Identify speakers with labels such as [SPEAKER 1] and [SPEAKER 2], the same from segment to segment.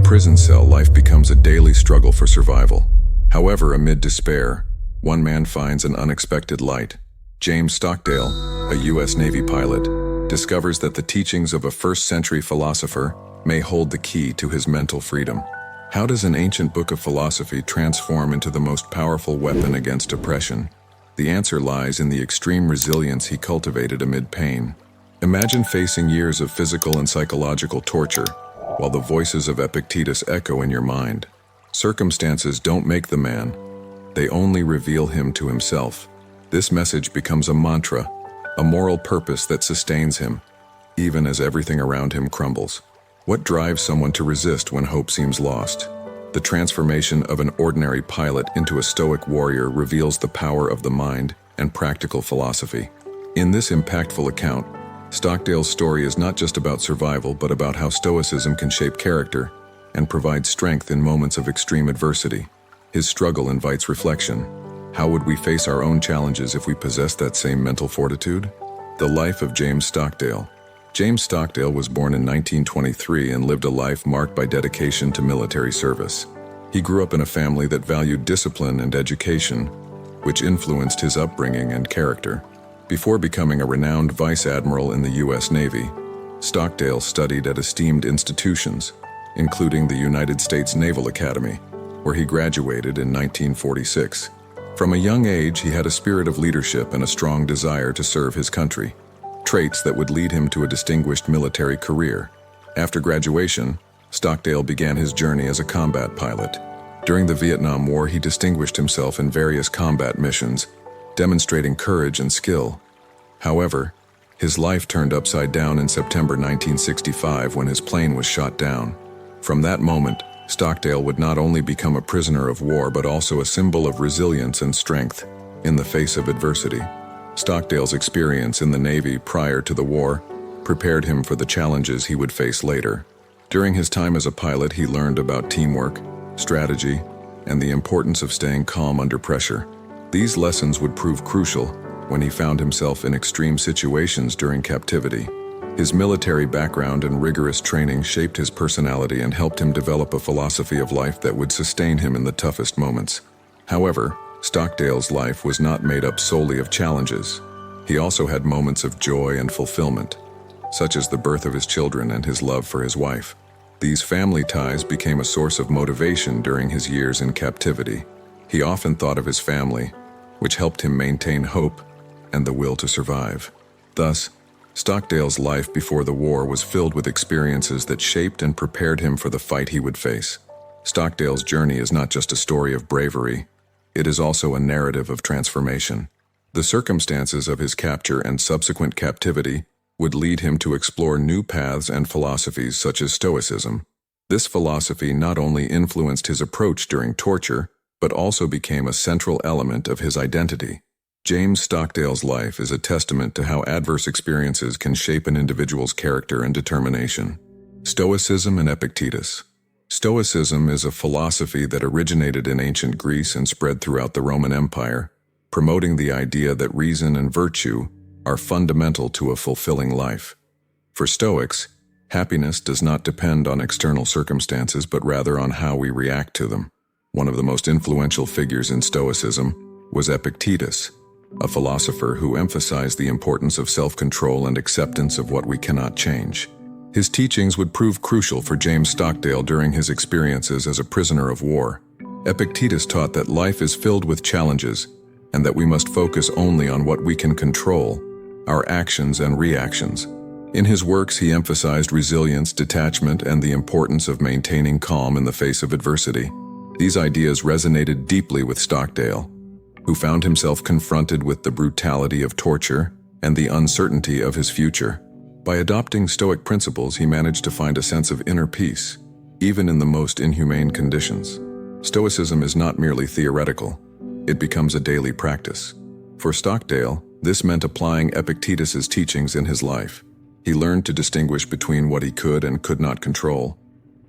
[SPEAKER 1] prison cell, life becomes a daily struggle for survival. However, amid despair, one man finds an unexpected light. James Stockdale, a U.S. Navy pilot, discovers that the teachings of a first-century philosopher may hold the key to his mental freedom. How does an ancient book of philosophy transform into the most powerful weapon against oppression? The answer lies in the extreme resilience he cultivated amid pain. Imagine facing years of physical and psychological torture, while the voices of Epictetus echo in your mind. Circumstances don't make the man, they only reveal him to himself. This message becomes a mantra, a moral purpose that sustains him, even as everything around him crumbles. What drives someone to resist when hope seems lost? The transformation of an ordinary pilot into a stoic warrior reveals the power of the mind and practical philosophy. In this impactful account, Stockdale's story is not just about survival, but about how Stoicism can shape character and provide strength in moments of extreme adversity. His struggle invites reflection. How would we face our own challenges if we possessed that same mental fortitude? The life of James Stockdale. James Stockdale was born in 1923 and lived a life marked by dedication to military service. He grew up in a family that valued discipline and education, which influenced his upbringing and character. Before becoming a renowned vice admiral in the U.S. Navy, Stockdale studied at esteemed institutions, including the United States Naval Academy, where he graduated in 1946. From a young age, he had a spirit of leadership and a strong desire to serve his country, traits that would lead him to a distinguished military career. After graduation, Stockdale began his journey as a combat pilot. During the Vietnam War, he distinguished himself in various combat missions, demonstrating courage and skill. However, his life turned upside down in September 1965 when his plane was shot down. From that moment, Stockdale would not only become a prisoner of war but also a symbol of resilience and strength in the face of adversity. Stockdale's experience in the Navy prior to the war prepared him for the challenges he would face later. During his time as a pilot, he learned about teamwork, strategy, and the importance of staying calm under pressure. These lessons would prove crucial when he found himself in extreme situations during captivity. His military background and rigorous training shaped his personality and helped him develop a philosophy of life that would sustain him in the toughest moments. However, Stockdale's life was not made up solely of challenges. He also had moments of joy and fulfillment, such as the birth of his children and his love for his wife. These family ties became a source of motivation during his years in captivity. He often thought of his family, which helped him maintain hope and the will to survive. Thus, Stockdale's life before the war was filled with experiences that shaped and prepared him for the fight he would face. Stockdale's journey is not just a story of bravery, it is also a narrative of transformation. The circumstances of his capture and subsequent captivity would lead him to explore new paths and philosophies such as Stoicism. This philosophy not only influenced his approach during torture, but also became a central element of his identity. James Stockdale's life is a testament to how adverse experiences can shape an individual's character and determination. Stoicism and Epictetus. Stoicism is a philosophy that originated in ancient Greece and spread throughout the Roman Empire, promoting the idea that reason and virtue are fundamental to a fulfilling life. For Stoics, happiness does not depend on external circumstances but rather on how we react to them. One of the most influential figures in Stoicism was Epictetus, a philosopher who emphasized the importance of self-control and acceptance of what we cannot change. His teachings would prove crucial for James Stockdale during his experiences as a prisoner of war. Epictetus taught that life is filled with challenges and that we must focus only on what we can control, our actions and reactions. In his works, he emphasized resilience, detachment, and the importance of maintaining calm in the face of adversity. These ideas resonated deeply with Stockdale, who found himself confronted with the brutality of torture and the uncertainty of his future. By adopting Stoic principles, he managed to find a sense of inner peace, even in the most inhumane conditions. Stoicism is not merely theoretical, it becomes a daily practice. For Stockdale, this meant applying Epictetus's teachings in his life. He learned to distinguish between what he could and could not control,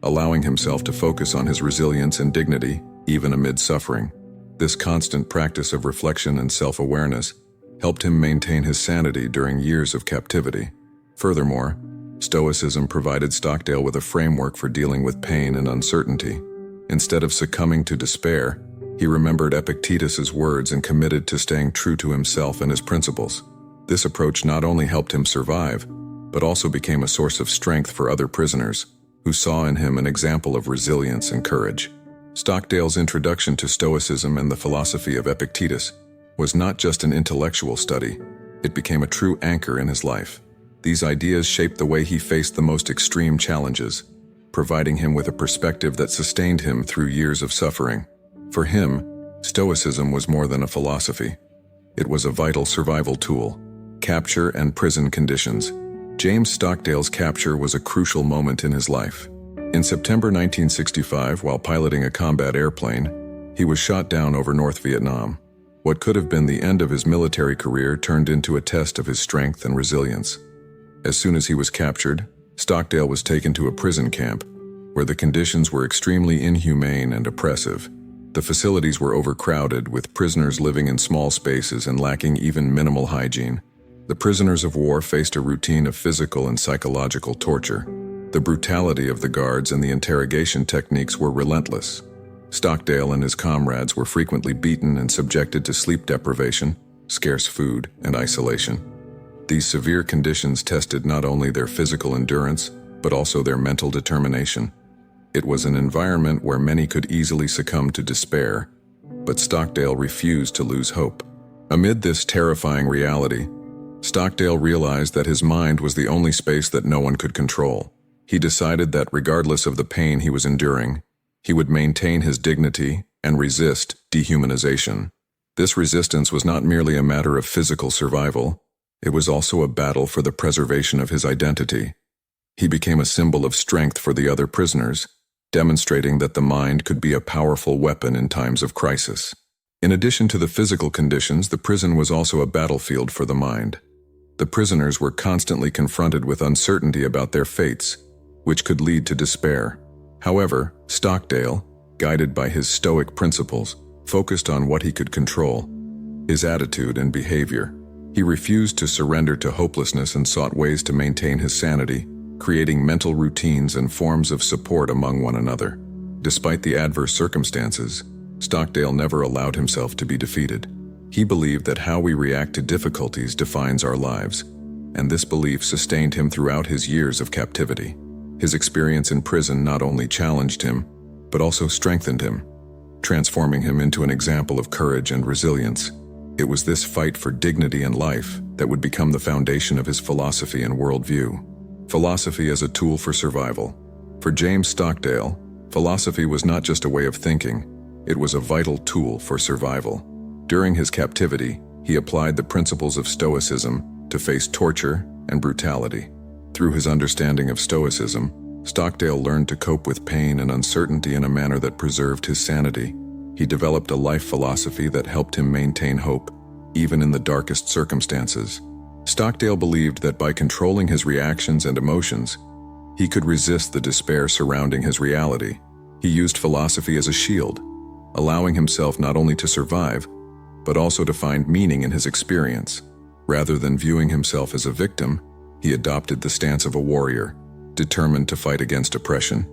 [SPEAKER 1] allowing himself to focus on his resilience and dignity, even amid suffering. This constant practice of reflection and self-awareness helped him maintain his sanity during years of captivity. Furthermore, Stoicism provided Stockdale with a framework for dealing with pain and uncertainty. Instead of succumbing to despair, he remembered Epictetus's words and committed to staying true to himself and his principles. This approach not only helped him survive, but also became a source of strength for other prisoners, who saw in him an example of resilience and courage. Stockdale's introduction to Stoicism and the philosophy of Epictetus was not just an intellectual study, it became a true anchor in his life. These ideas shaped the way he faced the most extreme challenges, providing him with a perspective that sustained him through years of suffering. For him, Stoicism was more than a philosophy. It was a vital survival tool. Capture and prison conditions. James Stockdale's capture was a crucial moment in his life. In September 1965, while piloting a combat airplane, he was shot down over North Vietnam. What could have been the end of his military career turned into a test of his strength and resilience. As soon as he was captured, Stockdale was taken to a prison camp, where the conditions were extremely inhumane and oppressive. The facilities were overcrowded, with prisoners living in small spaces and lacking even minimal hygiene. The prisoners of war faced a routine of physical and psychological torture. The brutality of the guards and the interrogation techniques were relentless. Stockdale and his comrades were frequently beaten and subjected to sleep deprivation, scarce food, and isolation. These severe conditions tested not only their physical endurance, but also their mental determination. It was an environment where many could easily succumb to despair, but Stockdale refused to lose hope. Amid this terrifying reality, Stockdale realized that his mind was the only space that no one could control. He decided that regardless of the pain he was enduring, he would maintain his dignity and resist dehumanization. This resistance was not merely a matter of physical survival, it was also a battle for the preservation of his identity. He became a symbol of strength for the other prisoners, demonstrating that the mind could be a powerful weapon in times of crisis. In addition to the physical conditions, the prison was also a battlefield for the mind. The prisoners were constantly confronted with uncertainty about their fates, which could lead to despair. However, Stockdale, guided by his Stoic principles, focused on what he could control: his attitude and behavior. He refused to surrender to hopelessness and sought ways to maintain his sanity, creating mental routines and forms of support among one another. Despite the adverse circumstances, Stockdale never allowed himself to be defeated. He believed that how we react to difficulties defines our lives, and this belief sustained him throughout his years of captivity. His experience in prison not only challenged him, but also strengthened him, transforming him into an example of courage and resilience. It was this fight for dignity and life that would become the foundation of his philosophy and worldview. Philosophy as a tool for survival. For James Stockdale, philosophy was not just a way of thinking, it was a vital tool for survival. During his captivity, he applied the principles of Stoicism to face torture and brutality. Through his understanding of Stoicism, Stockdale learned to cope with pain and uncertainty in a manner that preserved his sanity. He developed a life philosophy that helped him maintain hope, even in the darkest circumstances. Stockdale believed that by controlling his reactions and emotions, he could resist the despair surrounding his reality. He used philosophy as a shield, allowing himself not only to survive, but also to find meaning in his experience. Rather than viewing himself as a victim, he adopted the stance of a warrior, determined to fight against oppression,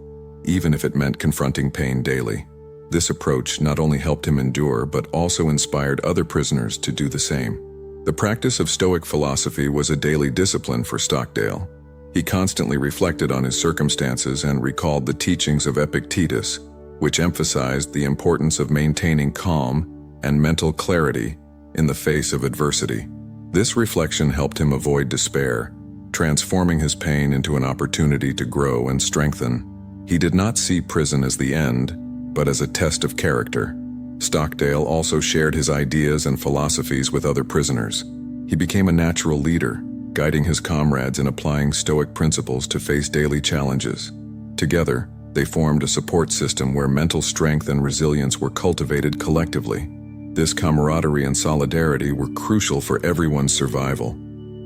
[SPEAKER 1] even if it meant confronting pain daily. This approach not only helped him endure, but also inspired other prisoners to do the same. The practice of Stoic philosophy was a daily discipline for Stockdale. He constantly reflected on his circumstances and recalled the teachings of Epictetus, which emphasized the importance of maintaining calm and mental clarity in the face of adversity. This reflection helped him avoid despair, transforming his pain into an opportunity to grow and strengthen. He did not see prison as the end, but as a test of character. Stockdale also shared his ideas and philosophies with other prisoners. He became a natural leader, guiding his comrades in applying Stoic principles to face daily challenges. Together, they formed a support system where mental strength and resilience were cultivated collectively. This camaraderie and solidarity were crucial for everyone's survival,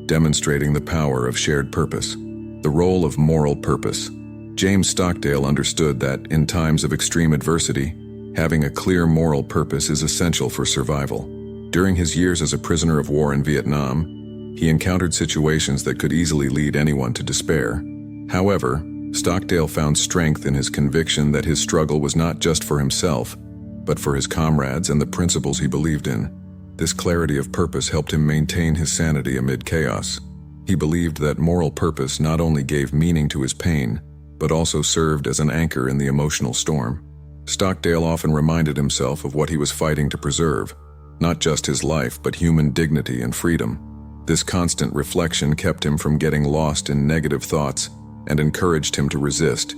[SPEAKER 1] demonstrating the power of shared purpose. The role of moral purpose. James Stockdale understood that, in times of extreme adversity, having a clear moral purpose is essential for survival. During his years as a prisoner of war in Vietnam, He encountered situations that could easily lead anyone to despair. However, Stockdale found strength in his conviction that his struggle was not just for himself, but for his comrades and the principles he believed in. This clarity of purpose helped him maintain his sanity amid chaos. He believed that moral purpose not only gave meaning to his pain, but also served as an anchor in the emotional storm. Stockdale often reminded himself of what he was fighting to preserve, not just his life, but human dignity and freedom. This constant reflection kept him from getting lost in negative thoughts and encouraged him to resist,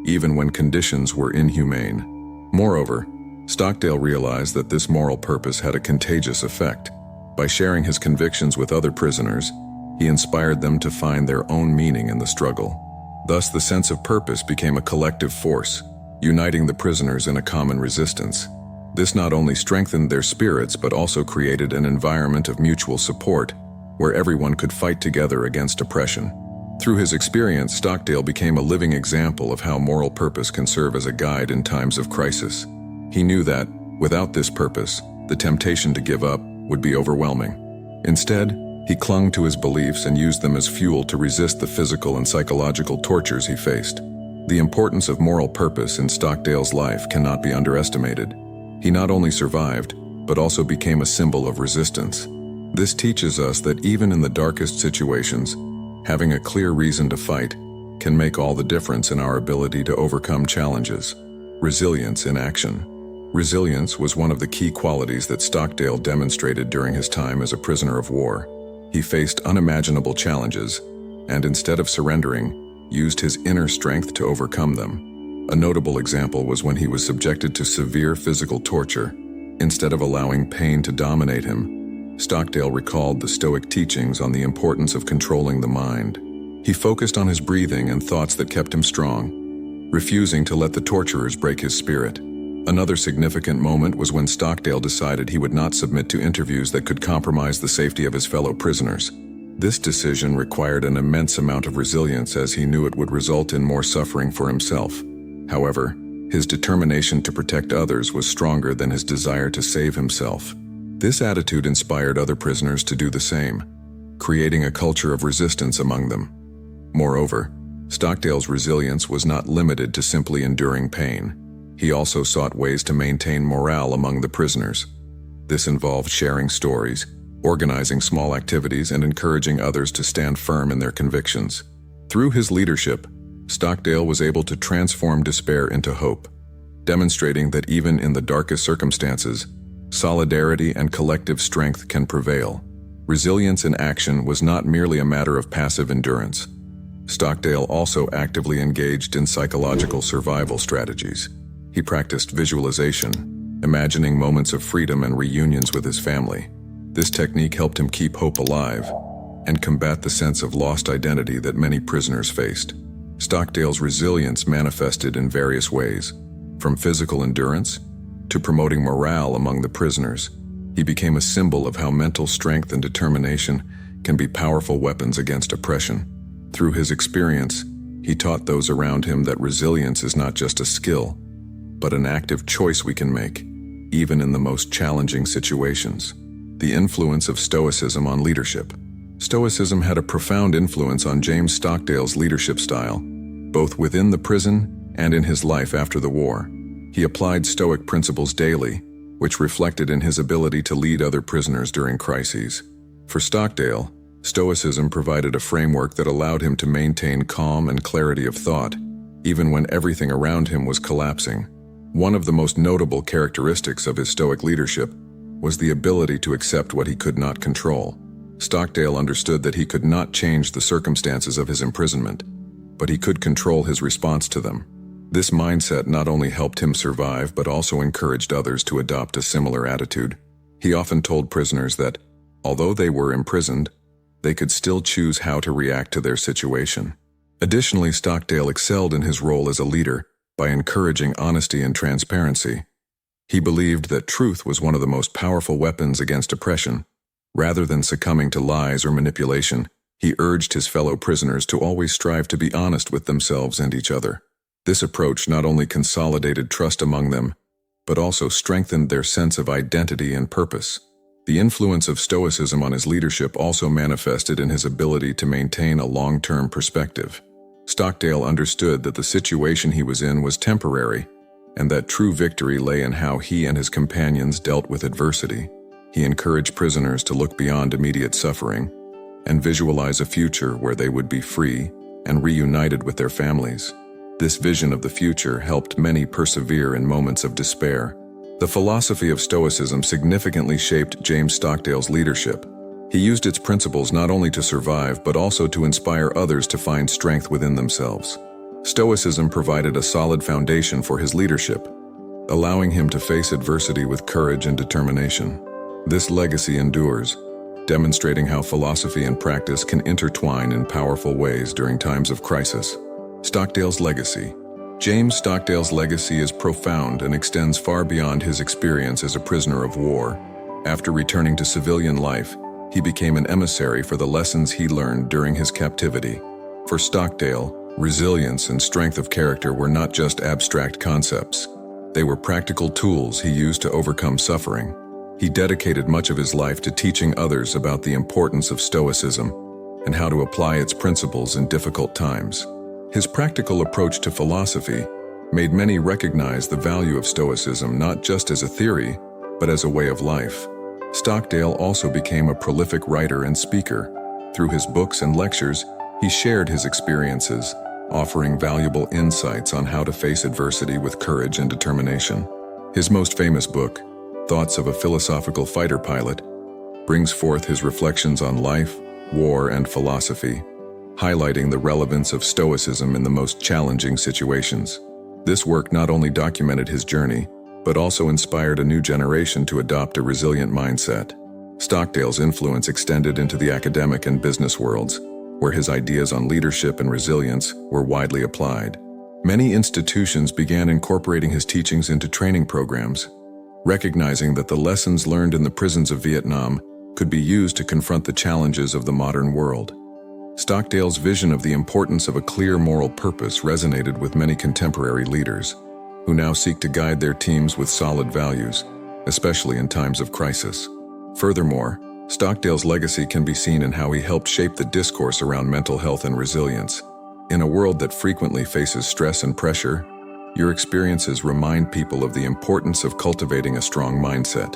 [SPEAKER 1] even when conditions were inhumane. Moreover, Stockdale realized that this moral purpose had a contagious effect. By sharing his convictions with other prisoners, he inspired them to find their own meaning in the struggle. Thus, the sense of purpose became a collective force, uniting the prisoners in a common resistance. This not only strengthened their spirits, but also created an environment of mutual support, where everyone could fight together against oppression. Through his experience, Stockdale became a living example of how moral purpose can serve as a guide in times of crisis. He knew that, without this purpose, the temptation to give up would be overwhelming. Instead, he clung to his beliefs and used them as fuel to resist the physical and psychological tortures he faced. The importance of moral purpose in Stockdale's life cannot be underestimated. He not only survived, but also became a symbol of resistance. This teaches us that even in the darkest situations, having a clear reason to fight can make all the difference in our ability to overcome challenges. Resilience in action. Resilience was one of the key qualities that Stockdale demonstrated during his time as a prisoner of war. He faced unimaginable challenges, and instead of surrendering, used his inner strength to overcome them. A notable example was when he was subjected to severe physical torture. Instead of allowing pain to dominate him, Stockdale recalled the Stoic teachings on the importance of controlling the mind. He focused on his breathing and thoughts that kept him strong, refusing to let the torturers break his spirit. Another significant moment was when Stockdale decided he would not submit to interviews that could compromise the safety of his fellow prisoners. This decision required an immense amount of resilience, as he knew it would result in more suffering for himself. However, his determination to protect others was stronger than his desire to save himself. This attitude inspired other prisoners to do the same, creating a culture of resistance among them. Moreover, Stockdale's resilience was not limited to simply enduring pain. He also sought ways to maintain morale among the prisoners. This involved sharing stories, organizing small activities, and encouraging others to stand firm in their convictions. Through his leadership, Stockdale was able to transform despair into hope, demonstrating that even in the darkest circumstances, solidarity and collective strength can prevail. Resilience in action was not merely a matter of passive endurance. Stockdale also actively engaged in psychological survival strategies. He practiced visualization, imagining moments of freedom and reunions with his family. This technique helped him keep hope alive and combat the sense of lost identity that many prisoners faced. Stockdale's resilience manifested in various ways, from physical endurance to promoting morale among the prisoners. He became a symbol of how mental strength and determination can be powerful weapons against oppression. Through his experience, he taught those around him that resilience is not just a skill, but an active choice we can make, even in the most challenging situations. The influence of Stoicism on leadership. Stoicism had a profound influence on James Stockdale's leadership style, both within the prison and in his life after the war. He applied Stoic principles daily, which reflected in his ability to lead other prisoners during crises. For Stockdale, Stoicism provided a framework that allowed him to maintain calm and clarity of thought, even when everything around him was collapsing. One of the most notable characteristics of his Stoic leadership was the ability to accept what he could not control. Stockdale understood that he could not change the circumstances of his imprisonment, but he could control his response to them. This mindset not only helped him survive, but also encouraged others to adopt a similar attitude. He often told prisoners that, although they were imprisoned, they could still choose how to react to their situation. Additionally, Stockdale excelled in his role as a leader by encouraging honesty and transparency. He believed that truth was one of the most powerful weapons against oppression. Rather than succumbing to lies or manipulation, he urged his fellow prisoners to always strive to be honest with themselves and each other. This approach not only consolidated trust among them, but also strengthened their sense of identity and purpose. The influence of Stoicism on his leadership also manifested in his ability to maintain a long-term perspective. Stockdale understood that the situation he was in was temporary, and that true victory lay in how he and his companions dealt with adversity. He encouraged prisoners to look beyond immediate suffering and visualize a future where they would be free and reunited with their families. This vision of the future helped many persevere in moments of despair. The philosophy of Stoicism significantly shaped James Stockdale's leadership. He used its principles not only to survive but also to inspire others to find strength within themselves. Stoicism provided a solid foundation for his leadership, allowing him to face adversity with courage and determination. This legacy endures, demonstrating how philosophy and practice can intertwine in powerful ways during times of crisis. Stockdale's legacy. James Stockdale's legacy is profound and extends far beyond his experience as a prisoner of war. After returning to civilian life, he became an emissary for the lessons he learned during his captivity. For Stockdale, resilience and strength of character were not just abstract concepts. They were practical tools he used to overcome suffering. He dedicated much of his life to teaching others about the importance of Stoicism and how to apply its principles in difficult times. His practical approach to philosophy made many recognize the value of Stoicism not just as a theory, but as a way of life. Stockdale also became a prolific writer and speaker. Through his books and lectures, he shared his experiences, offering valuable insights on how to face adversity with courage and determination. His most famous book, Thoughts of a Philosophical Fighter Pilot, brings forth his reflections on life, war, and philosophy, highlighting the relevance of Stoicism in the most challenging situations. This work not only documented his journey, but also inspired a new generation to adopt a resilient mindset. Stockdale's influence extended into the academic and business worlds, where his ideas on leadership and resilience were widely applied. Many institutions began incorporating his teachings into training programs, recognizing that the lessons learned in the prisons of Vietnam could be used to confront the challenges of the modern world. Stockdale's vision of the importance of a clear moral purpose resonated with many contemporary leaders, who now seek to guide their teams with solid values, especially in times of crisis. Furthermore, Stockdale's legacy can be seen in how he helped shape the discourse around mental health and resilience. In a world that frequently faces stress and pressure, your experiences remind people of the importance of cultivating a strong mindset.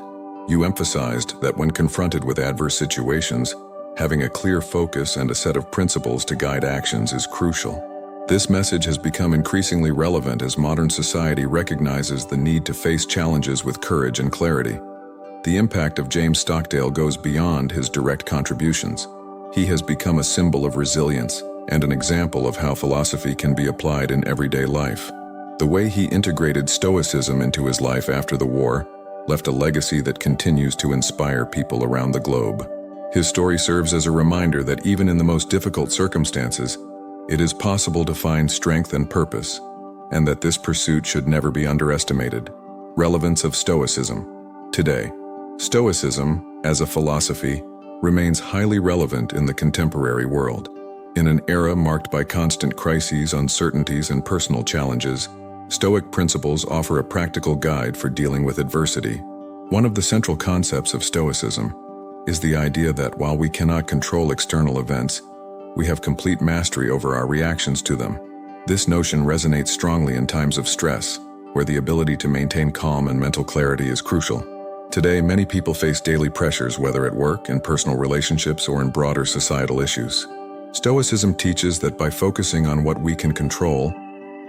[SPEAKER 1] You emphasized that when confronted with adverse situations, having a clear focus and a set of principles to guide actions is crucial. This message has become increasingly relevant as modern society recognizes the need to face challenges with courage and clarity. The impact of James Stockdale goes beyond his direct contributions. He has become a symbol of resilience and an example of how philosophy can be applied in everyday life. The way he integrated Stoicism into his life after the war left a legacy that continues to inspire people around the globe. His story serves as a reminder that even in the most difficult circumstances, it is possible to find strength and purpose, and that this pursuit should never be underestimated. Relevance of Stoicism. Today, Stoicism, as a philosophy, remains highly relevant in the contemporary world. In an era marked by constant crises, uncertainties, and personal challenges, Stoic principles offer a practical guide for dealing with adversity. One of the central concepts of Stoicism is the idea that while we cannot control external events, we have complete mastery over our reactions to them. This notion resonates strongly in times of stress, where the ability to maintain calm and mental clarity is crucial. Today, many people face daily pressures, whether at work, in personal relationships, or in broader societal issues. Stoicism teaches that by focusing on what we can control,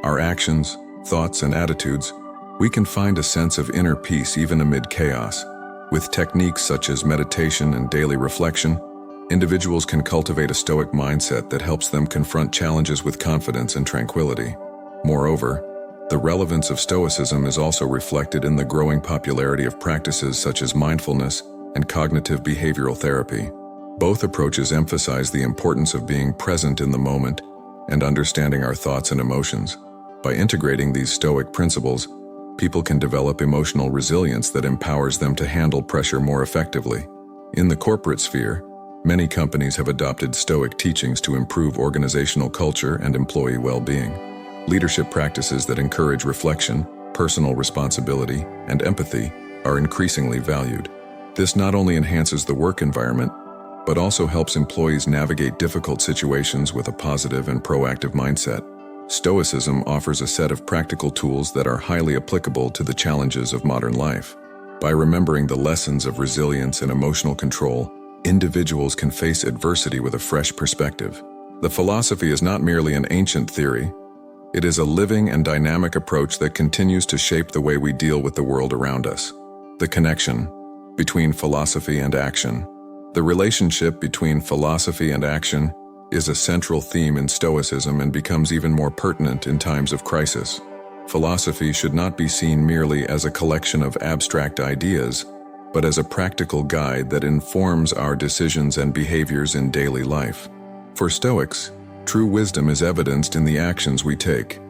[SPEAKER 1] our actions, thoughts, and attitudes, we can find a sense of inner peace even amid chaos. With techniques such as meditation and daily reflection, individuals can cultivate a stoic mindset that helps them confront challenges with confidence and tranquility. Moreover, the relevance of Stoicism is also reflected in the growing popularity of practices such as mindfulness and cognitive behavioral therapy. Both approaches emphasize the importance of being present in the moment and understanding our thoughts and emotions. By integrating these Stoic principles, people can develop emotional resilience that empowers them to handle pressure more effectively. In the corporate sphere, many companies have adopted Stoic teachings to improve organizational culture and employee well-being. Leadership practices that encourage reflection, personal responsibility, and empathy are increasingly valued. This not only enhances the work environment, but also helps employees navigate difficult situations with a positive and proactive mindset. Stoicism offers a set of practical tools that are highly applicable to the challenges of modern life. By remembering the lessons of resilience and emotional control, individuals can face adversity with a fresh perspective. The philosophy is not merely an ancient theory. It is a living and dynamic approach that continues to shape the way we deal with the world around us. The connection between philosophy and action. The relationship between philosophy and action is a central theme in Stoicism and becomes even more pertinent in times of crisis. Philosophy should not be seen merely as a collection of abstract ideas, but as a practical guide that informs our decisions and behaviors in daily life. For Stoics, true wisdom is evidenced in the actions we take,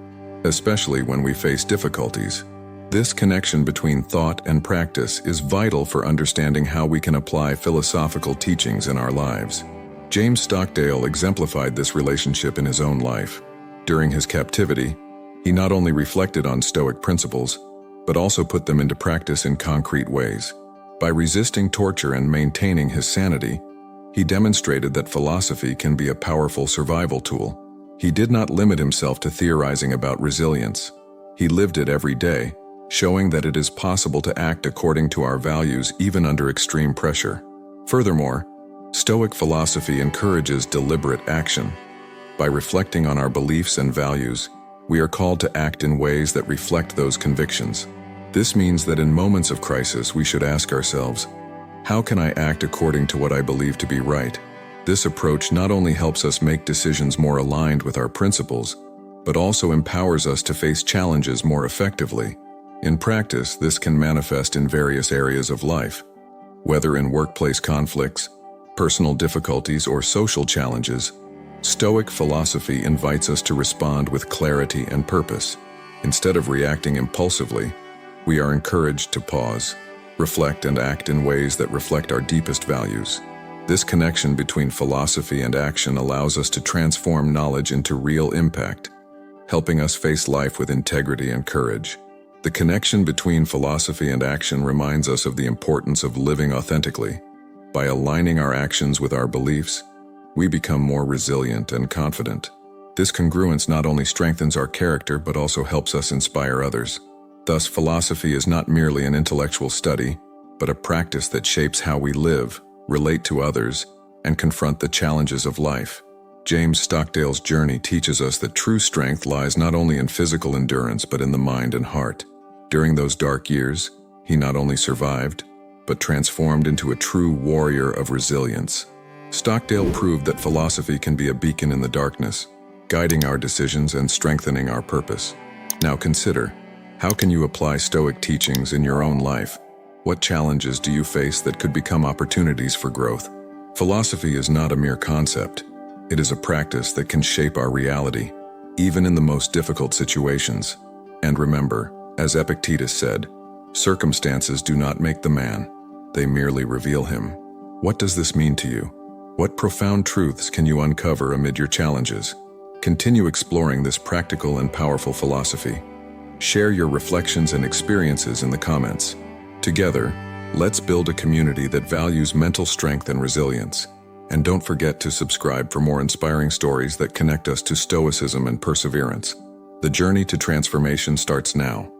[SPEAKER 1] especially when we face difficulties. This connection between thought and practice is vital for understanding how we can apply philosophical teachings in our lives. James Stockdale exemplified this relationship in his own life. During his captivity, he not only reflected on Stoic principles, but also put them into practice in concrete ways. By resisting torture and maintaining his sanity, he demonstrated that philosophy can be a powerful survival tool. He did not limit himself to theorizing about resilience. He lived it every day, showing that it is possible to act according to our values even under extreme pressure. Furthermore, Stoic philosophy encourages deliberate action. By reflecting on our beliefs and values, we are called to act in ways that reflect those convictions. This means that in moments of crisis, we should ask ourselves, how can I act according to what I believe to be right? This approach not only helps us make decisions more aligned with our principles, but also empowers us to face challenges more effectively. In practice, this can manifest in various areas of life. Whether in workplace conflicts, personal difficulties, or social challenges, Stoic philosophy invites us to respond with clarity and purpose. Instead of reacting impulsively, we are encouraged to pause, reflect, and act in ways that reflect our deepest values. This connection between philosophy and action allows us to transform knowledge into real impact, helping us face life with integrity and courage. The connection between philosophy and action reminds us of the importance of living authentically. By aligning our actions with our beliefs, we become more resilient and confident. This congruence not only strengthens our character but also helps us inspire others. Thus, philosophy is not merely an intellectual study, but a practice that shapes how we live, relate to others, and confront the challenges of life. James Stockdale's journey teaches us that true strength lies not only in physical endurance but in the mind and heart. During those dark years, he not only survived, but transformed into a true warrior of resilience. Stockdale proved that philosophy can be a beacon in the darkness, guiding our decisions and strengthening our purpose. Now consider, how can you apply Stoic teachings in your own life? What challenges do you face that could become opportunities for growth? Philosophy is not a mere concept. It is a practice that can shape our reality, even in the most difficult situations. And remember, as Epictetus said, circumstances do not make the man, they merely reveal him. What does this mean to you? What profound truths can you uncover amid your challenges? Continue exploring this practical and powerful philosophy. Share your reflections and experiences in the comments. Together, let's build a community that values mental strength and resilience. And don't forget to subscribe for more inspiring stories that connect us to Stoicism and perseverance. The journey to transformation starts now.